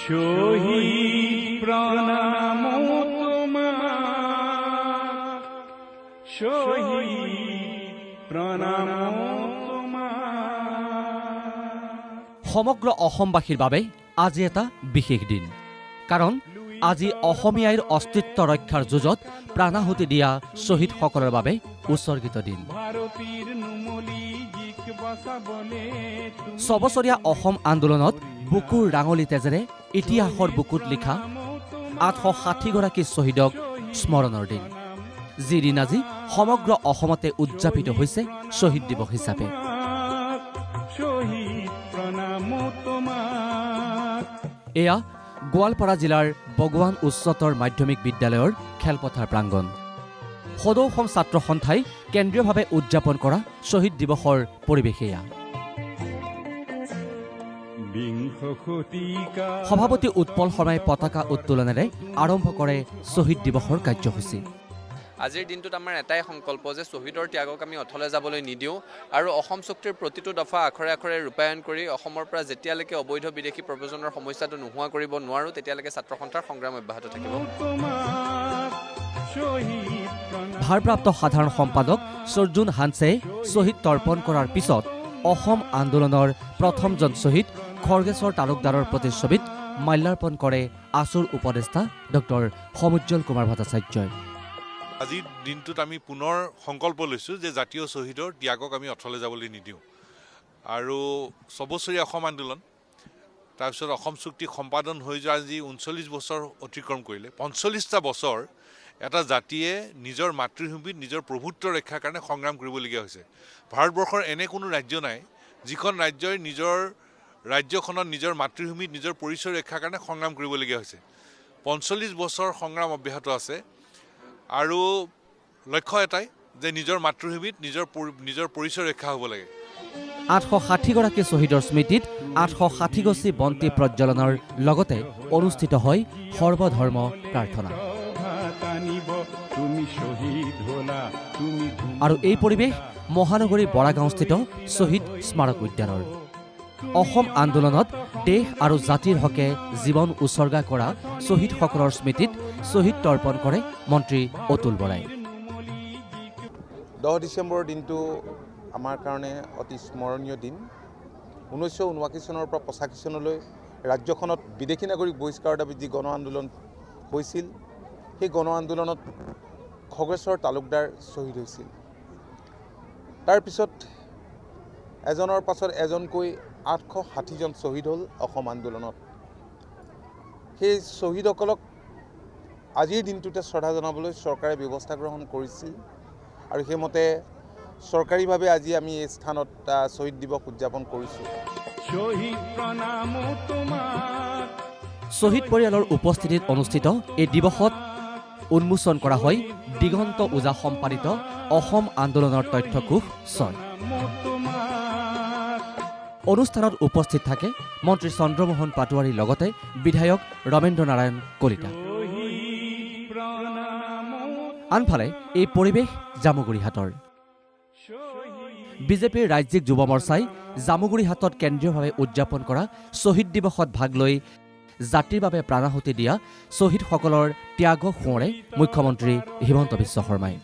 শহীদ প্ৰণাম তোমাৰ, শহীদ প্ৰণাম তোমাৰ। সমগ্ৰ অসমবাসীৰ বাবে আজি এটা বিশেষ দিন, কাৰণ আজি অসমীয়াৰ অস্তিত্ব ৰক্ষাৰ যুঁজত প্ৰাণাহুতি দিয়া শ্বহীদসকলৰ বাবে উৎসৰ্গিত দিন। ছবছৰীয়া অসম আন্দোলনত বুকুৰ ৰাঙলী তেজেৰে ইতিহাসৰ বুকুত লিখা 860গৰাকী শ্বহীদক স্মৰণৰ দিন, যিদিন আজি সমগ্ৰ অসমতে উদযাপিত হৈছে শ্বহীদ দিৱস হিচাপে। এয়া গোৱালপাৰা জিলাৰ বগৱান উচ্চতৰ মাধ্যমিক বিদ্যালয়ৰ খেলপথাৰ প্ৰাংগণ। সদৌ অসম ছাত্ৰ সন্থাই কেন্দ্ৰীয়ভাৱে উদযাপন কৰা শ্বহীদ দিৱসৰ পৰিৱেশ এয়া। সভাপতি উৎপল শৰ্মাই পতাকা উত্তোলনেৰে আৰম্ভ কৰে শ্বহীদ দিৱসৰ কাৰ্যসূচী। আজিৰ দিনটোত আমাৰ এটাই সংকল্প যে শ্বহীদৰ ত্যাগক আমি অথলে যাবলৈ নিদিওঁ আৰু অসম চুক্তিৰ প্ৰতিটো দফা আখৰে আখৰে ৰূপায়ণ কৰি অসমৰ পৰা যেতিয়ালৈকে অবৈধ বিদেশী প্ৰব্ৰজনৰ সমস্যাটো নোহোৱা কৰিব নোৱাৰোঁ তেতিয়ালৈকে ছাত্ৰ সন্থাৰ সংগ্ৰাম অব্যাহত থাকিব। ভাৰপ্ৰাপ্ত সাধাৰণ সম্পাদক সৰ্জুন হানছে শ্বহীদ তৰ্পণ কৰাৰ পিছত অসম আন্দোলনৰ প্ৰথমজন শ্বহীদ খৰ্গেশ্বৰ তালুকদাৰৰ প্ৰতিচ্ছবিত মাল্যাৰ্পণ কৰে আছুৰ উপদেষ্টা ডক্টৰ সমুজ্জ্বল কুমাৰ ভট্টাচাৰ্যই। আজিৰ দিনটোত আমি পুনৰ সংকল্প লৈছোঁ যে জাতীয় শ্বহীদৰ ত্যাগক আমি অথলে যাবলৈ নিদিওঁ আৰু ছবছৰীয়া অসম আন্দোলন, তাৰপিছত অসম চুক্তি সম্পাদন হৈ যোৱা আজি 39 বছৰ অতিক্ৰম কৰিলে। 45টা বছৰ এটা জাতিয়ে নিজৰ মাতৃভূমিত নিজৰ প্ৰভুত্ব ৰক্ষাৰ কাৰণে সংগ্ৰাম কৰিবলগীয়া হৈছে। ভাৰতবৰ্ষৰ এনে কোনো ৰাজ্য নাই যিখন ৰাজ্যই নিজৰ ৰাজ্যখনত নিজৰ মাতৃভূমিত নিজৰ পৰিচয় ৰক্ষাৰ কাৰণে সংগ্ৰাম কৰিবলগীয়া হৈছে। 45 বছৰ সংগ্ৰাম অব্যাহত আছে আৰু লক্ষ্য এটাই যে নিজৰ মাতৃভূমিত নিজৰ পৰিচয় ৰক্ষা হ'ব লাগে। 860গৰাকী শ্বহীদৰ স্মৃতিত 860 গছি বন্তি প্ৰজ্বলনৰ লগতে অনুষ্ঠিত হয় সৰ্বধৰ্ম প্ৰাৰ্থনা। আৰু এই পৰিৱেশ মহানগৰী বৰাগাঁওস্থিত শ্বহীদ স্মাৰক উদ্যানৰ। অসম আন্দোলনত দেশ আৰু জাতিৰ হকে জীৱন উৎসৰ্গা কৰা শ্বহীদসকলৰ স্মৃতিত শ্বহীদ তৰ্পণ কৰে মন্ত্ৰী অতুল বৰাই। 10 ডিচেম্বৰৰ দিনটো আমাৰ কাৰণে অতি স্মৰণীয় দিন। 1979 চনৰ পৰা 85 চনলৈ ৰাজ্যখনত বিদেশী নাগৰিক বহিষ্কাৰৰ দাবীত যি গণ আন্দোলন হৈছিল, সেই গণ আন্দোলনত খগেশ্বৰ তালুকদাৰ শ্বহীদ হৈছিল। তাৰপিছত এজনৰ পাছত এজনকৈ 860জন শ্বহীদ হ'ল অসম আন্দোলনত। সেই শ্বহীদসকলক আজিৰ দিনটোতে শ্ৰদ্ধা জনাবলৈ চৰকাৰে ব্যৱস্থা গ্ৰহণ কৰিছিল আৰু সেইমতে চৰকাৰীভাৱে আজি আমি এই স্থানত শ্বহীদ দিৱস উদযাপন কৰিছোঁ। শ্বহীদ পৰিয়ালৰ উপস্থিতিত অনুষ্ঠিত এই দিৱসত উন্মোচন কৰা হয় দিগন্ত ওজা সম্পাদিত অসম আন্দোলনৰ তথ্যকোষ 6। অনুষ্ঠানত উপস্থিত থাকে মন্ত্ৰী চন্দ্ৰমোহন পাটোৱাৰীৰ লগতে বিধায়ক ৰমেন্দ্ৰ নাৰায়ণ কলিতা। আনফালে এই পৰিৱেশ জামুগুৰিহাটৰ। বিজেপিৰ ৰাজ্যিক যুৱ মৰ্চাই জামুগুৰিহাটত কেন্দ্ৰীয়ভাৱে উদযাপন কৰা শ্বহীদ দিৱসত ভাগ লৈ জাতিৰ বাবে প্ৰাণাহুতি দিয়া শ্বহীদসকলৰ ত্যাগক সোঁৱৰে মুখ্যমন্ত্ৰী হিমন্ত বিশ্ব শৰ্মাই।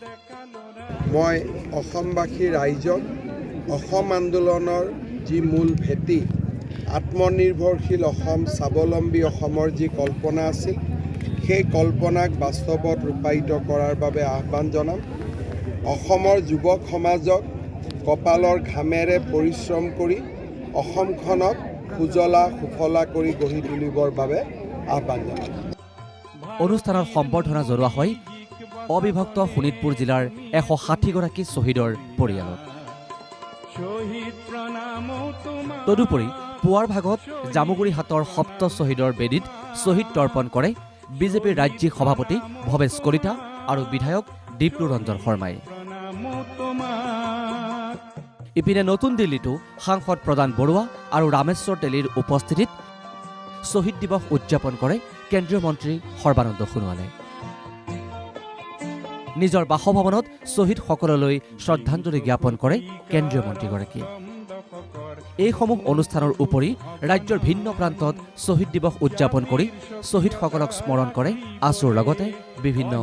মই অসমবাসী ৰাইজক অসম আন্দোলনৰ যি মূল ভেটি আত্মনিৰ্ভৰশীল অসম, স্বাৱলম্বী অসমৰ যি কল্পনা আছিল, সেই কল্পনাক বাস্তৱত ৰূপায়িত কৰাৰ বাবে আহ্বান জনাম। অসমৰ যুৱক সমাজক কপালৰ ঘামেৰে পৰিশ্ৰম কৰি অসমখনক সুজলা সুফলা কৰি গঢ়ি তুলিবৰ বাবে আহ্বান জনাম। অনুষ্ঠানত সম্বৰ্ধনা জনোৱা হয় অবিভক্ত শোণিতপুৰ জিলাৰ 160গৰাকী শ্বহীদৰ পৰিয়ালক। তদুপৰি পুৱাৰ ভাগত জামুগুৰিহাটৰ সপ্ত শ্বহীদৰ বেদীত শ্বহীদ তৰ্পণ কৰে বিজেপিৰ ৰাজ্যিক সভাপতি ভৱেশ কলিতা আৰু বিধায়ক দীপ্লু ৰঞ্জন শৰ্মাই। ইপিনে নতুন দিল্লীতো সাংসদ প্ৰদান বৰুৱা আৰু ৰামেশ্বৰ তেলীৰ উপস্থিতিত শ্বহীদ দিৱস উদযাপন কৰে কেন্দ্ৰীয় মন্ত্ৰী সৰ্বানন্দ সোণোৱালে। নিজৰ বাসভৱনত শ্বহীদসকললৈ শ্ৰদ্ধাঞ্জলি জ্ঞাপন কৰে কেন্দ্ৰীয় মন্ত্ৰীগৰাকীয়ে। এইসমূহ অনুষ্ঠানৰ উপৰি ৰাজ্যৰ ভিন্ন প্ৰান্তত শ্বহীদ দিৱস উদযাপন কৰি শ্বহীদসকলক স্মৰণ কৰে আছুৰ লগতে বিভিন্ন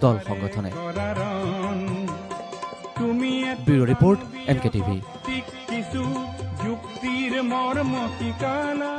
দল সংগঠনে। তুমি ব্যুৰো ৰিপৰ্ট NKTV। কিছু যুক্তিৰ মৰ্ম শিকালা